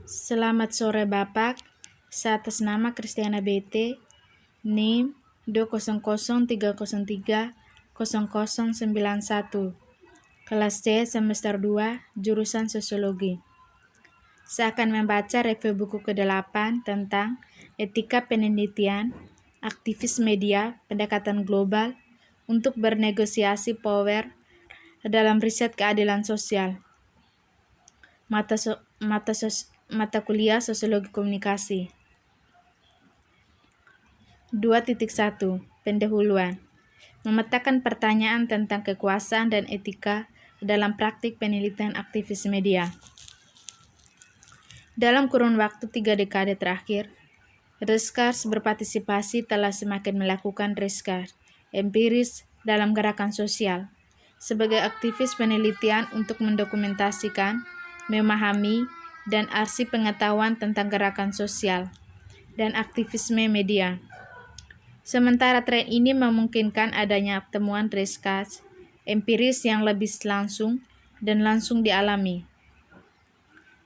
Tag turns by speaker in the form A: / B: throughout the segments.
A: Selamat sore Bapak, saya atas nama Kristiana BT, NIM 20030300091, kelas C semester 2, jurusan Sosiologi. Saya akan membaca review buku ke-8 tentang etika penelitian, aktivis media, pendekatan global untuk bernegosiasi power dalam riset keadilan sosial. Mata kuliah Sosiologi Komunikasi. 2.1 Pendahuluan. Memetakan pertanyaan tentang kekuasaan dan etika dalam praktik penelitian aktivis media. Dalam kurun waktu 3 dekade terakhir, Reskars berpartisipasi telah semakin melakukan reskars empiris dalam gerakan sosial sebagai aktivis penelitian untuk mendokumentasikan, memahami, dan arsip pengetahuan tentang gerakan sosial dan aktivisme media. Sementara tren ini memungkinkan adanya temuan reskars empiris yang lebih langsung dan langsung dialami.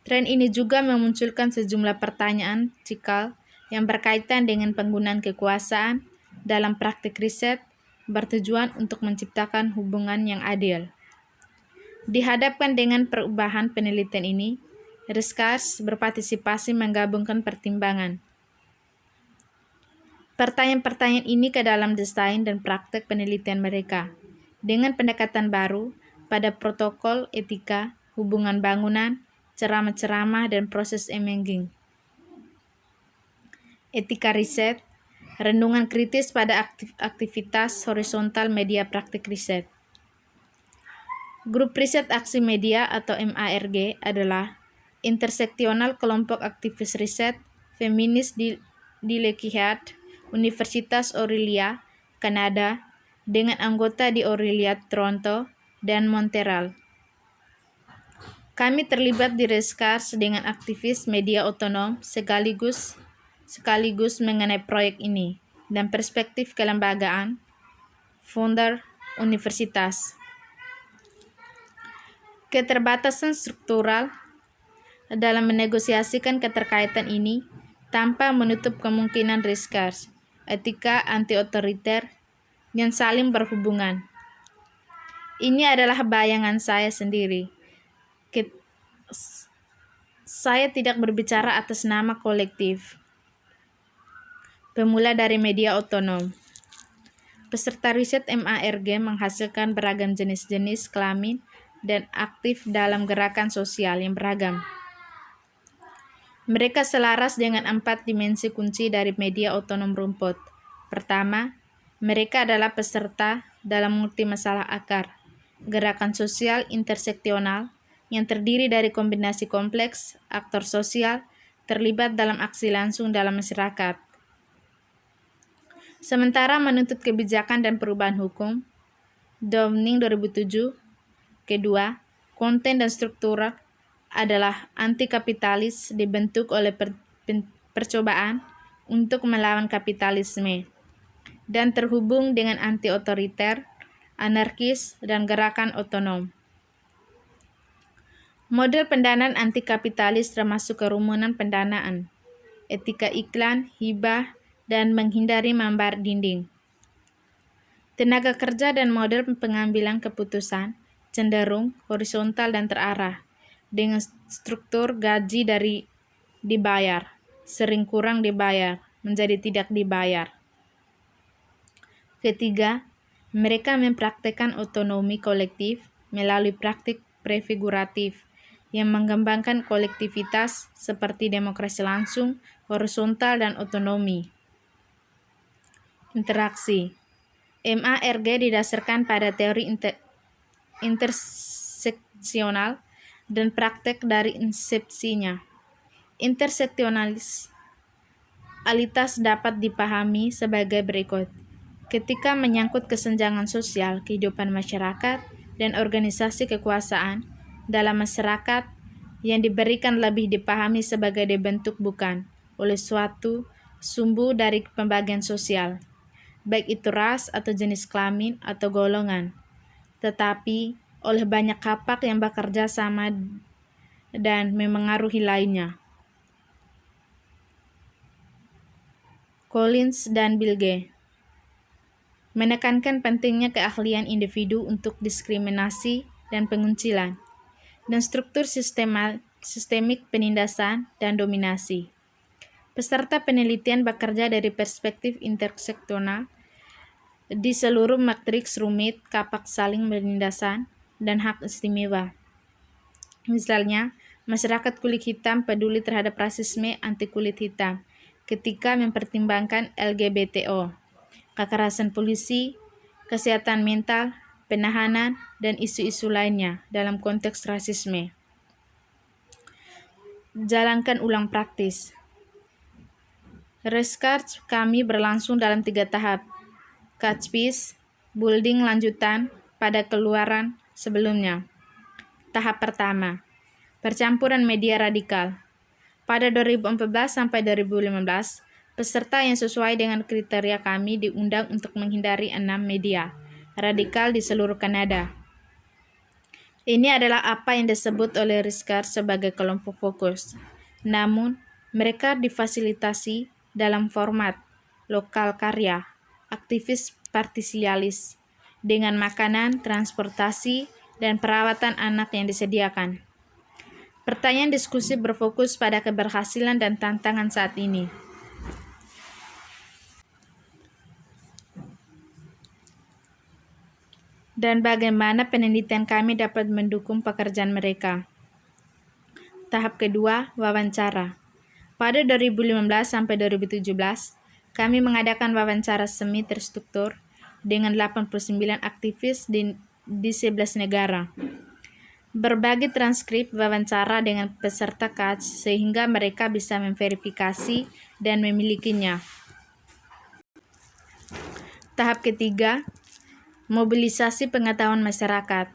A: Tren ini juga memunculkan sejumlah pertanyaan cikal yang berkaitan dengan penggunaan kekuasaan dalam praktik riset bertujuan untuk menciptakan hubungan yang adil. Dihadapkan dengan perubahan penelitian ini, Reskars berpartisipasi menggabungkan pertimbangan pertanyaan-pertanyaan ini ke dalam desain dan praktek penelitian mereka, dengan pendekatan baru pada protokol etika, hubungan bangunan, ceramah-ceramah, dan proses imaging. Etika riset, renungan kritis pada aktivitas horizontal media praktik riset. Grup Riset Aksi Media atau MARG adalah interseksional kelompok aktivis riset feminis di Lakehead, Universitas Aurelia, Kanada, dengan anggota di Aurelia, Toronto, dan Montreal. Kami terlibat di Reskars dengan aktivis media otonom sekaligus mengenai proyek ini dan perspektif kelembagaan, founder universitas. Keterbatasan struktural dalam menegosiasikan keterkaitan ini tanpa menutup kemungkinan reskars etika anti-otoriter yang saling berhubungan. Ini adalah bayangan saya sendiri. Saya tidak berbicara atas nama kolektif pemula dari media otonom. Peserta riset MARG menghasilkan beragam jenis-jenis kelamin dan aktif dalam gerakan sosial yang beragam. Mereka selaras dengan 4 dimensi kunci dari media otonom rumput. Pertama, mereka adalah peserta dalam multi masalah akar, gerakan sosial interseksional yang terdiri dari kombinasi kompleks aktor sosial terlibat dalam aksi langsung dalam masyarakat. Sementara menuntut kebijakan dan perubahan hukum, Downing 2007. Kedua, konten dan struktur adalah anti-kapitalis dibentuk oleh percobaan untuk melawan kapitalisme dan terhubung dengan anti-otoriter, anarkis, dan gerakan otonom. Model pendanaan anti-kapitalis termasuk kerumunan pendanaan, etika iklan, hibah, dan menghindari membayar dinding. Tenaga kerja dan model pengambilan keputusan cenderung horizontal dan terarah, dengan struktur gaji dari dibayar, sering kurang dibayar, menjadi tidak dibayar. Ketiga, mereka mempraktekkan otonomi kolektif melalui praktik prefiguratif yang mengembangkan kolektivitas seperti demokrasi langsung, horizontal, dan otonomi. Interaksi MARG didasarkan pada teori interseksional dan praktek dari insepsinya. Interseksionalitas dapat dipahami sebagai berikut. Ketika menyangkut kesenjangan sosial, kehidupan masyarakat, dan organisasi kekuasaan dalam masyarakat yang diberikan lebih dipahami sebagai dibentuk bukan oleh suatu sumbu dari pembagian sosial, baik itu ras atau jenis kelamin atau golongan, tetapi oleh banyak kapak yang bekerja sama dan memengaruhi lainnya. Collins dan Bilge, menekankan pentingnya keahlian individu untuk diskriminasi dan penguncilan, dan struktur sistemik penindasan dan dominasi. Peserta penelitian bekerja dari perspektif interseksional di seluruh matriks rumit kapak saling penindasan dan hak istimewa. Misalnya, masyarakat kulit hitam peduli terhadap rasisme anti kulit hitam ketika mempertimbangkan LGBTO, kekerasan polisi, kesehatan mental, penahanan, dan isu-isu lainnya dalam konteks rasisme. Jalankan ulang praktis. Research kami berlangsung dalam 3 tahap. Catchpiece, building lanjutan pada keluaran sebelumnya. Tahap pertama, percampuran media radikal. Pada 2014 sampai 2015, peserta yang sesuai dengan kriteria kami diundang untuk menghindari 6 media radikal di seluruh Kanada. Ini adalah apa yang disebut oleh Riskar sebagai kelompok fokus. Namun, mereka difasilitasi dalam format lokal karya, aktivis partisialis, dengan makanan, transportasi, dan perawatan anak yang disediakan. Pertanyaan diskusi berfokus pada keberhasilan dan tantangan saat ini. Dan bagaimana penelitian kami dapat mendukung pekerjaan mereka. Tahap kedua, wawancara. Pada 2015 sampai 2017, kami mengadakan wawancara semi terstruktur dengan 89 aktivis di 11 negara. Berbagi transkrip wawancara dengan peserta catch sehingga mereka bisa memverifikasi dan memilikinya. Tahap ketiga, mobilisasi pengetahuan masyarakat.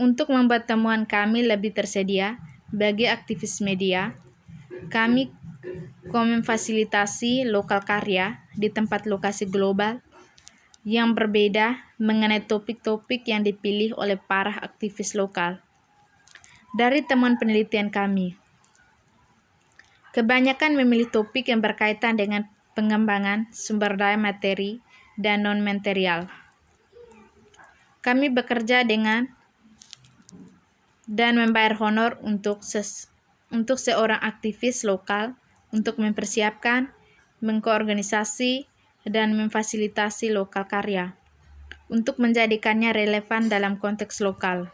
A: Untuk membuat temuan kami lebih tersedia bagi aktivis media, kami memfasilitasi lokal karya di tempat lokasi global yang berbeda mengenai topik-topik yang dipilih oleh para aktivis lokal. Dari temuan penelitian kami, kebanyakan memilih topik yang berkaitan dengan pengembangan sumber daya materi dan non-material. Kami bekerja dengan dan membayar honor untuk seorang aktivis lokal untuk mempersiapkan, mengkoorganisasi, dan memfasilitasi lokal karya untuk menjadikannya relevan dalam konteks lokal.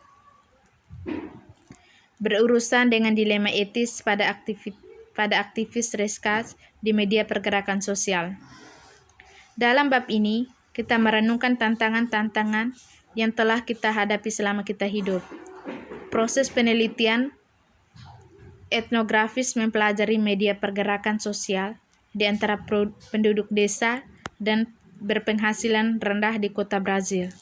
A: Berurusan dengan dilema etis pada aktivis Research di media pergerakan sosial. Dalam bab ini, kita merenungkan tantangan-tantangan yang telah kita hadapi selama kita hidup. Proses penelitian etnografis mempelajari media pergerakan sosial di antara penduduk desa dan berpenghasilan rendah di kota Brazil.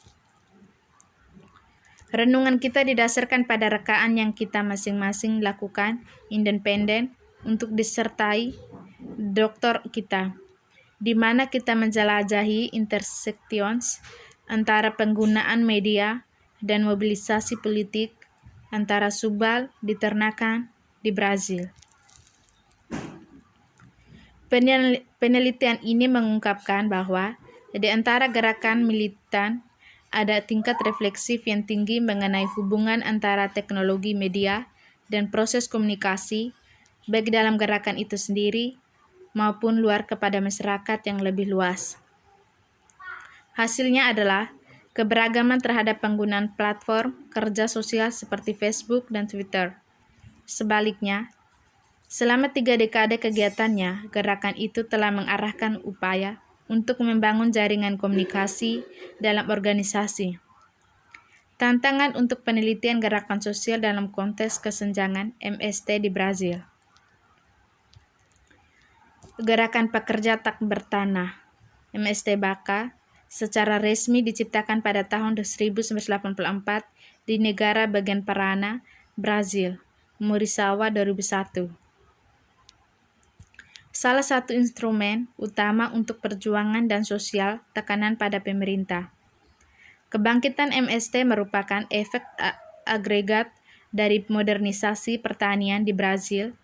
A: Renungan kita didasarkan pada rekaan yang kita masing-masing lakukan independen untuk disertai doktor kita, di mana kita menjelajahi intersections antara penggunaan media dan mobilisasi politik antara subal diternakan di Brazil. Penelitian ini mengungkapkan bahwa di antara gerakan militan ada tingkat refleksif yang tinggi mengenai hubungan antara teknologi media dan proses komunikasi, baik dalam gerakan itu sendiri maupun luar kepada masyarakat yang lebih luas. Hasilnya adalah keberagaman terhadap penggunaan platform kerja sosial seperti Facebook dan Twitter. Sebaliknya, selama 3 dekade kegiatannya, gerakan itu telah mengarahkan upaya untuk membangun jaringan komunikasi dalam organisasi. Tantangan untuk penelitian gerakan sosial dalam konteks kesenjangan MST di Brazil. Gerakan Pekerja Tak Bertanah MST Baka secara resmi diciptakan pada tahun 1984 di negara bagian Parana, Brazil, Morisawa 2001. Salah satu instrumen utama untuk perjuangan dan sosial tekanan pada pemerintah. Kebangkitan MST merupakan efek agregat dari modernisasi pertanian di Brazil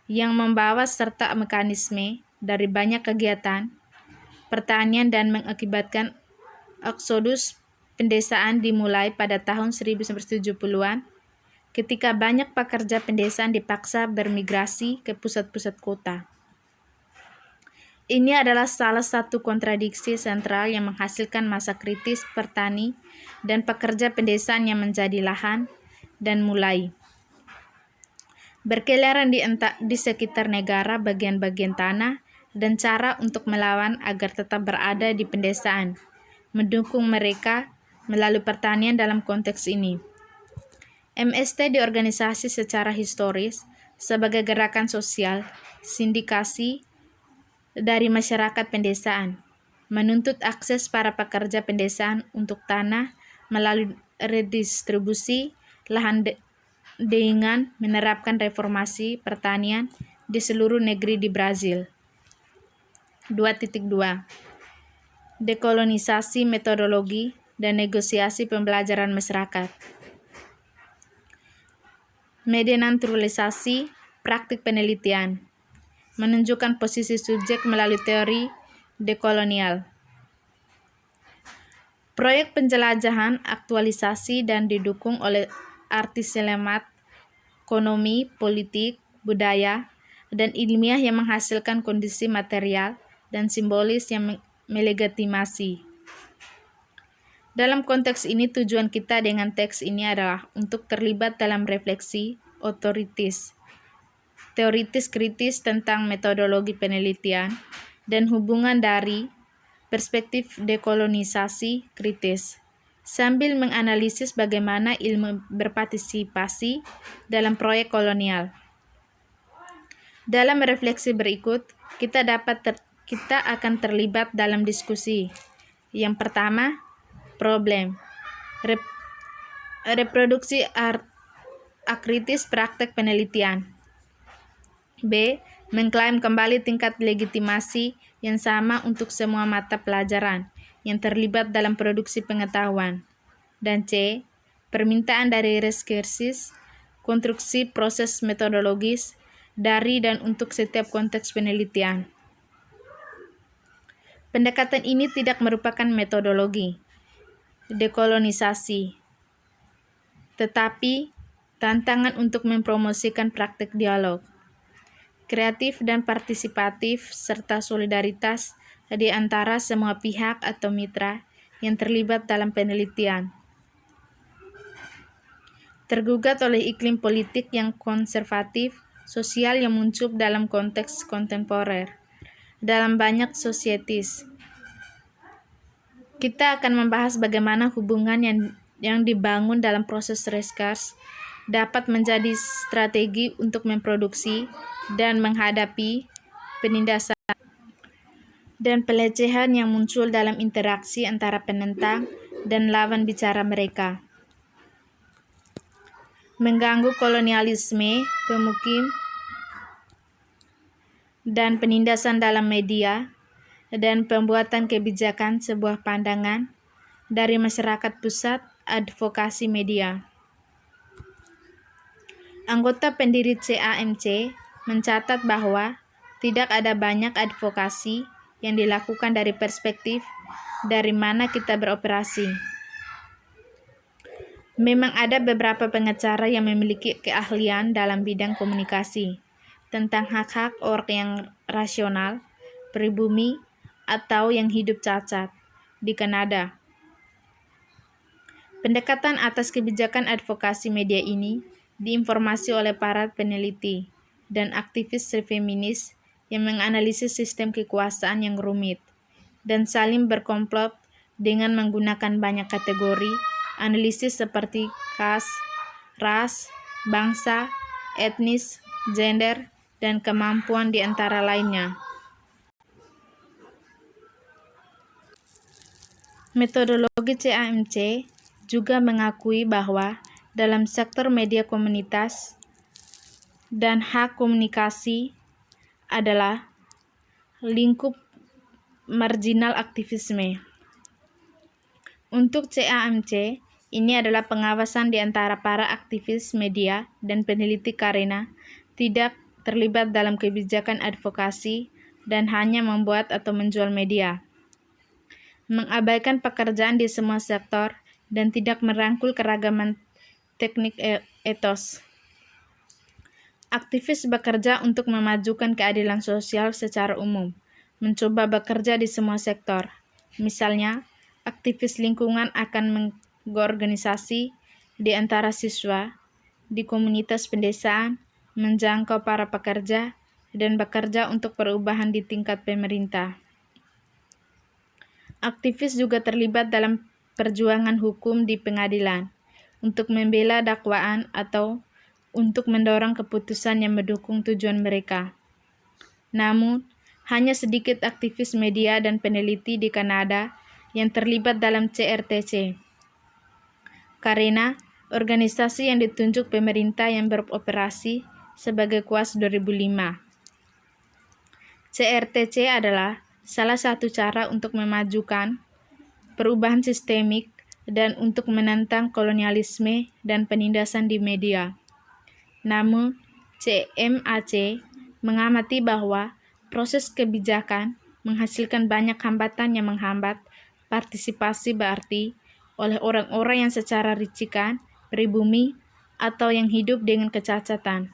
A: yang membawa serta mekanisme dari banyak kegiatan pertanian dan mengakibatkan eksodus pendesaan dimulai pada tahun 1970-an ketika banyak pekerja pendesaan dipaksa bermigrasi ke pusat-pusat kota. Ini adalah salah satu kontradiksi sentral yang menghasilkan masa kritis petani dan pekerja pendesaan yang menjadi lahan dan mulai berkeliaran di sekitar negara bagian-bagian tanah dan cara untuk melawan agar tetap berada di pedesaan, mendukung mereka melalui pertanian dalam konteks ini. MST diorganisasi secara historis sebagai gerakan sosial, sindikasi dari masyarakat pedesaan, menuntut akses para pekerja pedesaan untuk tanah melalui redistribusi lahan dengan menerapkan reformasi pertanian di seluruh negeri di Brazil. 2.2 Dekolonisasi metodologi dan negosiasi pembelajaran masyarakat. Medenaturalisasi praktik penelitian menunjukkan posisi subjek melalui teori dekolonial. Proyek penjelajahan, aktualisasi dan didukung oleh arti selemat, ekonomi, politik, budaya, dan ilmiah yang menghasilkan kondisi material dan simbolis yang melegitimasi. Dalam konteks ini, tujuan kita dengan teks ini adalah untuk terlibat dalam refleksi teoritis kritis tentang metodologi penelitian dan hubungan dari perspektif dekolonisasi kritis, sambil menganalisis bagaimana ilmu berpartisipasi dalam proyek kolonial. Dalam refleksi berikut, kita akan terlibat dalam diskusi. Yang pertama, problem reproduksi akritis praktek penelitian. B. Mengklaim kembali tingkat legitimasi yang sama untuk semua mata pelajaran yang terlibat dalam produksi pengetahuan. Dan C. Permintaan dari reskursis, konstruksi proses metodologis dari dan untuk setiap konteks penelitian. Pendekatan ini tidak merupakan metodologi dekolonisasi, tetapi tantangan untuk mempromosikan praktik dialog kreatif dan partisipatif serta solidaritas di antara semua pihak atau mitra yang terlibat dalam penelitian. Tergugat oleh iklim politik yang konservatif, sosial yang muncul dalam konteks kontemporer, dalam banyak societies. Kita akan membahas bagaimana hubungan yang dibangun dalam proses Reskars dapat menjadi strategi untuk memproduksi dan menghadapi penindasan dan pelecehan yang muncul dalam interaksi antara penentang dan lawan bicara mereka. Mengganggu kolonialisme, pemukim, dan penindasan dalam media, dan pembuatan kebijakan sebuah pandangan dari masyarakat pusat advokasi media. Anggota pendiri CAMC mencatat bahwa tidak ada banyak advokasi yang dilakukan dari perspektif dari mana kita beroperasi. Memang ada beberapa pengacara yang memiliki keahlian dalam bidang komunikasi tentang hak-hak orang yang rasional, pribumi, atau yang hidup cacat di Kanada. Pendekatan atas kebijakan advokasi media ini diinformasi oleh para peneliti dan aktivis feminis yang menganalisis sistem kekuasaan yang rumit dan saling berkomplot dengan menggunakan banyak kategori analisis seperti kas, ras, bangsa, etnis, gender, dan kemampuan di antara lainnya. Metodologi CAMC juga mengakui bahwa dalam sektor media komunitas dan hak komunikasi adalah lingkup marginal aktivisme. Untuk CAMC, ini adalah pengawasan di antara para aktivis media dan peneliti karena tidak terlibat dalam kebijakan advokasi dan hanya membuat atau menjual media. Mengabaikan pekerjaan di semua sektor dan tidak merangkul keragaman teknik etos. Aktivis bekerja untuk memajukan keadilan sosial secara umum, mencoba bekerja di semua sektor. Misalnya, aktivis lingkungan akan mengorganisasi di antara siswa, di komunitas pedesaan, menjangkau para pekerja, dan bekerja untuk perubahan di tingkat pemerintah. Aktivis juga terlibat dalam perjuangan hukum di pengadilan, untuk membela dakwaan atau untuk mendorong keputusan yang mendukung tujuan mereka. Namun, hanya sedikit aktivis media dan peneliti di Kanada yang terlibat dalam CRTC. Karena organisasi yang ditunjuk pemerintah yang beroperasi sebagai KUAS 2005. CRTC adalah salah satu cara untuk memajukan perubahan sistemik dan untuk menentang kolonialisme dan penindasan di media. Namun, CMAC mengamati bahwa proses kebijakan menghasilkan banyak hambatan yang menghambat partisipasi berarti oleh orang-orang yang secara ricikan, pribumi, atau yang hidup dengan kecacatan.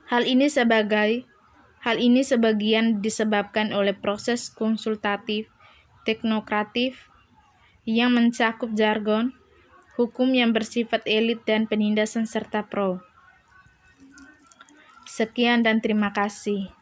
A: Hal ini sebagian disebabkan oleh proses konsultatif, teknokratif, yang mencakup jargon, hukum yang bersifat elit dan penindasan serta pro. Sekian dan terima kasih.